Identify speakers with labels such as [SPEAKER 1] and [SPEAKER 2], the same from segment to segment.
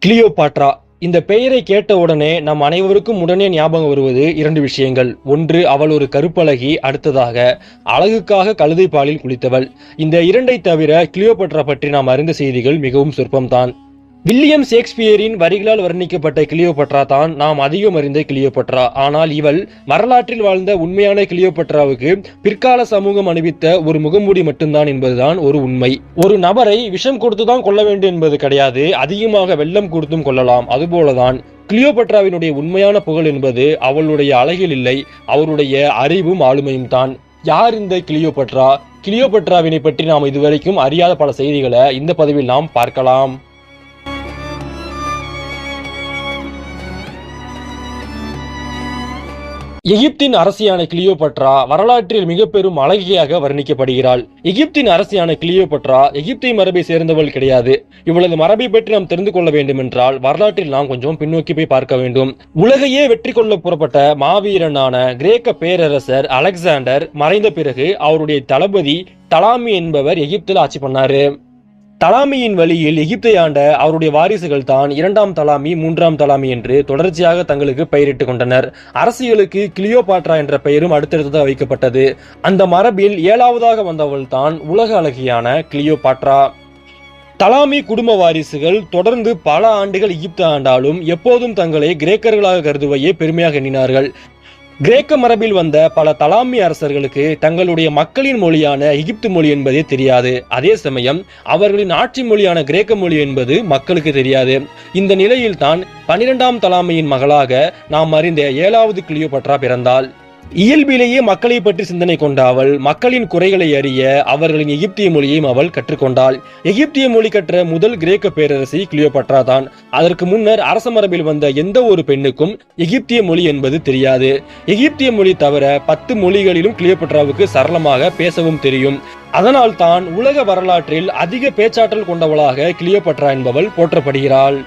[SPEAKER 1] Cleopatra இந்த பெயரை கேட்டவுடனே நம் அனைவருக்கும் உடனே ஞாபகம் வருவது இரண்டு விஷயங்கள். ஒன்று, அவள் ஒரு கருப்பழகி. அடுத்ததாக, அழகுக்காக கழுதை பாலில் குளித்தவள். இந்த இரண்டை தவிர கிளியோபாட்ரா பற்றி நாம் அறிந்த செய்திகள் மிகவும் சொற்பம்தான். வில்லியம் ஷேக்ஸ்பியரின் வரிகளால் வர்ணிக்கப்பட்ட கிளியோபாட்ரா தான் நாம் அதிகம் அறிந்த கிளியோபாட்ரா. ஆனால் இவள் வரலாற்றில் வாழ்ந்த உண்மையான கிளியோபாட்ராவுக்கு பிற்கால சமூகம் அணிவித்த ஒரு முகமூடி மட்டும்தான் என்பதுதான் ஒரு உண்மை. ஒரு நபரை விஷம் கொடுத்துதான் கொல்ல வேண்டும் என்பது கிடையாது, அதிகமாக வெள்ளம் கொடுத்தும் கொள்ளலாம். அதுபோலதான் கிளியோபாட்ராவினுடைய உண்மையான புகழ் என்பது அவளுடைய அழகில் இல்லை, அவருடைய அறிவும் ஆளுமையும் தான். யார் இந்த கிளியோபாட்ரா? கிளியோபாட்ராவினை பற்றி நாம் இதுவரைக்கும் அறியாத பல செய்திகளை இந்த பதிவில் நாம் பார்க்கலாம். எகிப்தின் அரசியான கிளியோபாட்ரா வரலாற்றில் மிக பெரும் அழகியாக வர்ணிக்கப்படுகிறாள். எகிப்தின் அரசியான கிளியோபாட்ரா எகிப்திய மரபை சேர்ந்தவள் கிடையாது. இவளது மரபை பற்றி நாம் தெரிந்து கொள்ள வேண்டும் என்றால் வரலாற்றில் நாம் கொஞ்சம் பின்னோக்கி போய் பார்க்க வேண்டும். உலகையே வெற்றி கொள்ள புறப்பட்ட மாவீரனான கிரேக்க பேரரசர் அலெக்சாண்டர் மறைந்த பிறகு அவருடைய தளபதி டலாமி என்பவர் எகிப்தில் ஆட்சி பண்ணாரு. டலாமியின் வழியில் எகிப்தை ஆண்ட அவருடைய வாரிசுகள் தான் இரண்டாம் டலாமி, மூன்றாம் டலாமி என்று தொடர்ச்சியாக தங்களுக்கு பெயரிட்டுக் கொண்டனர். அரசியலுக்கு கிளியோபாட்ரா என்ற பெயரும் அடுத்தடுத்ததாக வைக்கப்பட்டது. அந்த மரபில் 7வதாக வந்தவள் தான் உலக அழகியான கிளியோபாட்ரா. டலாமி குடும்ப வாரிசுகள் தொடர்ந்து பல ஆண்டுகள் எகிப்து ஆண்டாலும் எப்போதும் தங்களை கிரேக்கர்களாக கருதுவையே பெருமையாக எண்ணினார்கள். கிரேக்க மரபில் வந்த பல டலாமி அரசர்களுக்கு தங்களுடைய மக்களின் மொழியான எகிப்து மொழி என்பதே தெரியாது. அதே சமயம் அவர்களின் ஆட்சி மொழியான கிரேக்க மொழி என்பது மக்களுக்கு தெரியாது. இந்த நிலையில் தான் 12ஆம் டலாமியின் மகளாக நாம் அறிந்த 7வது கிளியோபாட்ரா பிறந்தாள். இயல்பிலேயே மக்களை பற்றி சிந்தனை கொண்ட அவள் மக்களின் குறைகளை அறிய அவர்களின் எகிப்திய மொழியையும் அவள் கற்றுக்கொண்டாள். எகிப்திய மொழி கற்ற முதல் கிரேக்க பேரரசி கிளியோபாட்ரா தான். அதற்கு முன்னர் அரச மரபில் வந்த எந்த ஒரு பெண்ணுக்கும் எகிப்திய மொழி என்பது தெரியாது. எகிப்திய மொழி தவிர 10 மொழிகளிலும் கிளியோபாட்ராவுக்கு சரளமாக பேசவும் தெரியும். அதனால் தான் உலக வரலாற்றில் அதிக பேச்சாற்றல் கொண்டவளாக கிளியோபாட்ரா என்பவள் போற்றப்படுகிறாள்.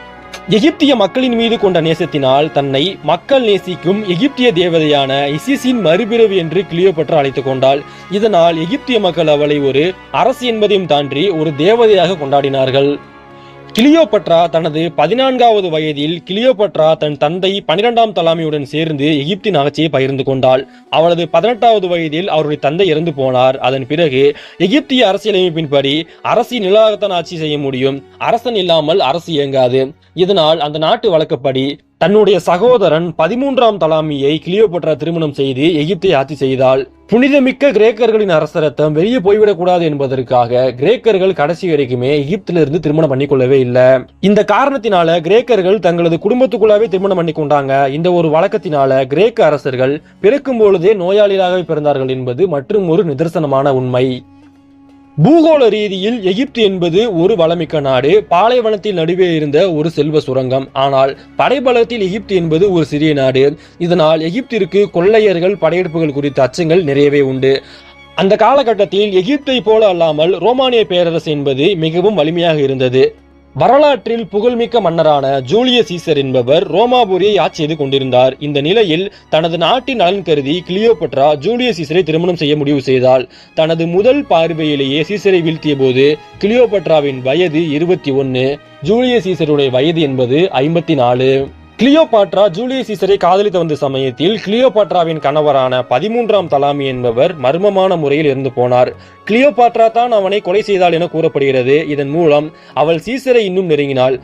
[SPEAKER 1] எகிப்திய மக்களின் மீது கொண்ட நேசத்தினால் தன்னை மக்கள் நேசிக்கும் எகிப்திய தேவதையான இசிஸின் மறுபிறவி என்று கிளியோபாட்ரா அழைத்துக் கொண்டாள். இதனால் எகிப்திய மக்கள் அவளை ஒரு அரசு என்பதையும் தாண்டி ஒரு தேவதையாக கொண்டாடினார்கள். கிளியோபாட்ரா தனது 14வது வயதில் கிளியோபாட்ரா தன் தந்தை 12ஆம் டலாமியுடன் சேர்ந்து எகிப்தின் ஆட்சியை பகிர்ந்து கொண்டாள். அவளது 18வது வயதில் அவருடைய தந்தை இறந்து போனார். அதன் பிறகு எகிப்திய அரசியலமைப்பின்படி அரசி நிலாகத்தான் ஆட்சி செய்ய முடியும், அரசன் இல்லாமல் அரசு இயங்காது. இதனால் அந்த நாட்டு வழக்கப்படி தன்னுடைய சகோதரன் 13ஆம் டலாமியை கிளியோபாட்ரா திருமணம் செய்து எகிப்தை ஆட்சி செய்தாள். புனிதமிக்க கிரேக்கர்களின் அரசரத்தம் வெளியே போய்விடக்கூடாது என்பதற்காக கிரேக்கர்கள் கடைசி வரைக்குமே எகிப்திலிருந்து திருமணம் பண்ணிக்கொள்ளவே இல்லை. இந்த காரணத்தினால கிரேக்கர்கள் தங்களது குடும்பத்துக்குள்ளாவே திருமணம் பண்ணி கொண்டாங்க. இந்த ஒரு வழக்கத்தினால கிரேக்க அரசர்கள் பிறக்கும் பொழுதே நோயாளிகளாகவே பிறந்தார்கள் என்பது மற்றும் ஒரு நிதர்சனமான உண்மை. பூகோள ரீதியில் எகிப்து என்பது ஒரு வளமிக்க நாடு. பாலைவனத்தில் நடுவே இருந்த ஒரு செல்வ சுரங்கம். ஆனால் படைபலத்தில் எகிப்து என்பது ஒரு சிறிய நாடு. இதனால் எகிப்திற்கு கொள்ளையர்கள், படையெடுப்புகள் குறித்த அச்சங்கள் நிறையவே உண்டு. அந்த காலகட்டத்தில் எகிப்தை போல அல்லாமல் ரோமானிய பேரரசு என்பது மிகவும் வலிமையாக இருந்தது. வரலாற்றில் புகழ்மிக்க மன்னரான ஜூலியஸ் சீசர் என்பவர் ரோமாபுரியை ஆட்சி செய்து கொண்டிருந்தார். இந்த நிலையில் தனது நாட்டின் நலன் கருதி கிளியோபாட்ரா ஜூலியஸ் சீசரை திருமணம் செய்ய முடிவு செய்தாள். தனது முதல் பார்வையிலேயே சீசரை வீழ்த்திய போது கிளியோபாட்ராவின் வயது 21, ஜூலியஸ் சீசருடைய வயது என்பது 54. கிளியோபாட்ரா ஜூலியஸ் சீசரை காதலித்து வந்த சமயத்தில் கிளியோபாட்ராவின் கணவரான 13ஆம் டலாமி என்பவர் மர்மமான முறையில் இறந்து போனார். கிளியோபாட்ரா தான் அவனை கொலை செய்தாள் என கூறப்படுகிறது. இதன் மூலம் அவள் சீசரை இன்னும் நெருங்கினாள்.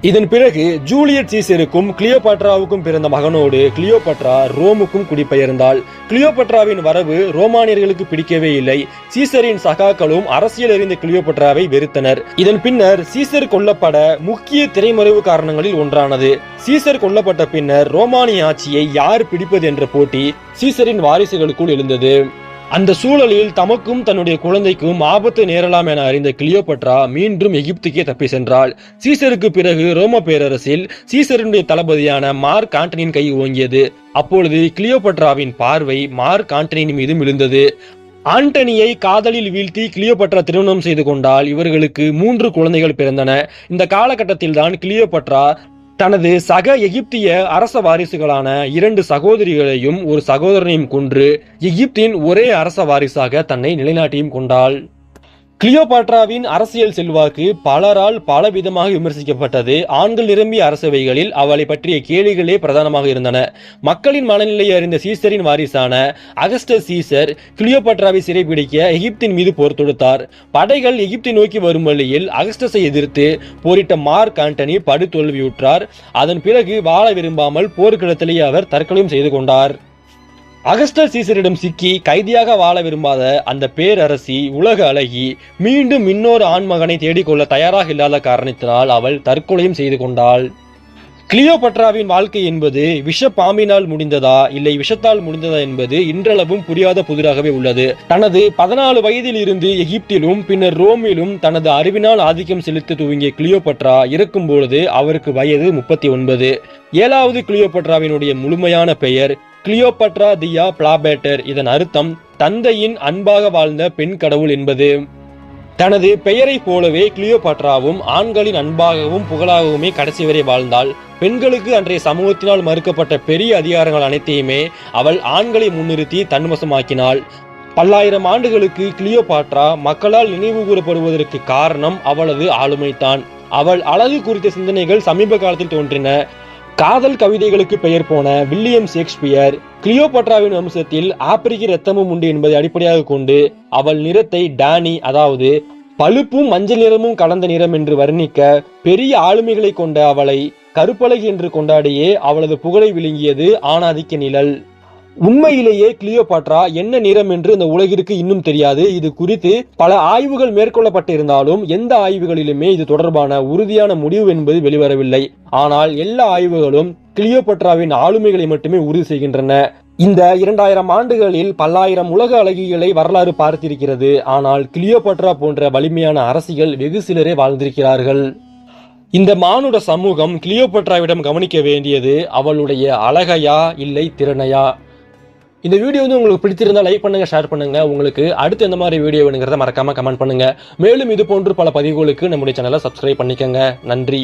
[SPEAKER 1] இதன் பிறகு ஜூலியஸ் சீசருக்கும் கிளியோபாட்ராவுக்கும் பிறந்த மகனோடு கிளியோபாட்ரா ரோமுக்கும் குடிபெயர்ந்தாள். கிளியோபாட்ராவின் வரவு ரோமானியர்களுக்கு பிடிக்கவே இல்லை. சீசரின் சகாக்களும் அரசியல் அறிந்த கிளியோபாட்ராவை வெறுத்தனர். இதன் பின்னர் சீசர் கொல்லப்பட முக்கிய திரைமறைவு காரணங்களில் ஒன்றானது. சீசர் கொல்லப்பட்ட பின்னர் ரோமானிய ஆட்சியை யார் பிடிப்பது என்ற போட்டி சீசரின் வாரிசுகளுக்குள் எழுந்தது. அந்த சூழலில் தமக்கும் தன்னுடைய குழந்தைக்கும் ஆபத்து நேரலாம் என அறிந்த கிளியோபாட்ரா மீண்டும் எகிப்துக்கே தப்பி சென்றாள். சீசருக்கு பிறகு ரோம பேரரசில் சீசருடைய தளபதியான மார்க் ஆண்டனியின் கை ஓங்கியது. அப்பொழுது கிளியோபாட்ராவின் பார்வை மார்க் ஆண்டனியின் மீதும் விழுந்தது. ஆண்டனியை காதலில் வீழ்த்தி கிளியோபாட்ரா திருமணம் செய்து கொண்டால் இவர்களுக்கு 3 குழந்தைகள் பிறந்தன. இந்த காலகட்டத்தில் தான் கிளியோபாட்ரா தனது சக எகிப்திய அரச வாரிசுகளான 2 சகோதரிகளையும் ஒரு சகோதரனையும் கொன்று எகிப்தின் ஒரே அரச வாரிசாக தன்னை நிலைநாட்டியும் கொண்டாள். கிளியோபாட்ராவின் அரசியல் செல்வாக்கு பலரால் பலவிதமாக விமர்சிக்கப்பட்டது. ஆண்கள் நிரம்பிய அரசவைகளில் அவளை பற்றிய கேள்விகளே பிரதானமாக இருந்தன. மக்களின் மனநிலையை அறிந்த சீசரின் வாரிசான அகஸ்டஸ் சீசர் கிளியோபாட்ராவை சிறைபிடிக்க எகிப்தின் மீது போர் தொடுத்தார். படைகள் எகிப்தை நோக்கி வரும் வழியில் அகஸ்டஸை எதிர்த்து போரிட்ட மார்க் ஆண்டனி படுதோல்வியுற்றார். அதன் பிறகு வாழ விரும்பாமல் போர்க்களத்திலேயே அவர் தற்கொலையும் செய்து கொண்டார். அகஸ்டஸ் சீசரிடம் சிக்கி கைதியாக வாழ விரும்பாத அந்த பேரரசி உலக அழகி மீண்டும் இன்னொரு ஆண்மகனை தேடிக்கொள்ள தயாராக இல்லாத காரணத்தினால் அவள் தற்கொலையும் செய்து கொண்டாள். கிளியோபாட்ராவின் வாழ்க்கை என்பது விஷ பாம்பினால் முடிந்ததா இல்லை விஷத்தால் முடிந்ததா என்பது இன்றளவும் புரியாத புதிராகவே உள்ளது. தனது 14 வயதில் இருந்து எகிப்திலும் பின்னர் ரோமிலும் தனது அறிவினால் ஆதிக்கம் செலுத்த துவங்கிய கிளியோபாட்ரா இறக்கும் பொழுது அவருக்கு வயது 39. 7வது கிளியோபாட்ராவினுடைய முழுமையான பெயர் கிளியோபாட்ரா தியா பிளாபேட்டர். இதன் அர்த்தம் தந்தையின் அன்பாக வாழ்ந்த பெண் கடவுள் என்பது. தனது பெயரை போலவே கிளியோபாட்ராவும் ஆண்களின் அன்பாகவும் புகழாகவுமே கடைசி வரை வாழ்ந்தாள். பெண்களுக்கு அன்றைய சமூகத்தினால் மறுக்கப்பட்ட பெரிய அதிகாரங்கள் அனைத்தையுமே அவள் ஆண்களை முன்னிறுத்தி தன்வசமாக்கினாள். பல்லாயிரம் ஆண்டுகளுக்கு கிளியோபாட்ரா மக்களால் நினைவு கூறப்படுவதற்கு காரணம் அவளது ஆளுமைதான். அவள் அழகு குறித்த சிந்தனைகள் சமீப காலத்தில் தோன்றின. காதல் கவிதைகளுக்கு பெயர் போன வில்லியம் ஷேக்ஸ்பியர் கிளியோபாட்ராவின் வம்சத்தில் ஆப்பிரிக்க இரத்தமும் உண்டு என்பதை அடிப்படையாக கொண்டு அவள் நிறத்தை டானி, அதாவது பழுப்பும் மஞ்சள் நிறமும் கலந்த நிறம் என்று வர்ணிக்க பெரிய ஆளுமைகளை கொண்ட அவளை கருப்பழகி என்று கொண்டாடியே அவளது புகழை விழுங்கியது ஆணாதிக்க நிழல். உண்மையிலேயே கிளியோபாட்ரா என்ன நிறம் என்று இந்த உலகிற்கு இன்னும் தெரியாது. இது குறித்து பல ஆய்வுகள் மேற்கொள்ளப்பட்டிருந்தாலும் எந்த ஆய்வுகளிலுமே இது தொடர்பான உறுதியான முடிவு என்பது வெளிவரவில்லை. ஆனால் எல்லா ஆய்வுகளும் கிளியோபாட்ராவின் ஆளுமைகளை மட்டுமே உறுதி செய்கின்றன. இந்த 2000 ஆண்டுகளில் பல்லாயிரம் உலக அழகிகளை வரலாறு பார்த்திருக்கிறது. ஆனால் கிளியோபாட்ரா போன்ற வலிமையான அரசிகள் வெகு சிலரே வாழ்ந்திருக்கிறார்கள். இந்த மானுட சமூகம் கிளியோபாட்ராவிடம் கவனிக்க வேண்டியது அவளுடைய அழகையா இல்லை திறனையா? இந்த வீடியோ உங்களுக்கு பிடிச்சிருந்தா லைக் பண்ணுங்க, ஷேர் பண்ணுங்க. உங்களுக்கு அடுத்து எந்த மாதிரி வீடியோ வேணுங்கிறத மறக்காம கமெண்ட் பண்ணுங்க. மேலும் இது போன்று பல பதிவுகளுக்கு நம்முடைய சேனலை சப்ஸ்கிரைப் பண்ணிக்கங்க. நன்றி.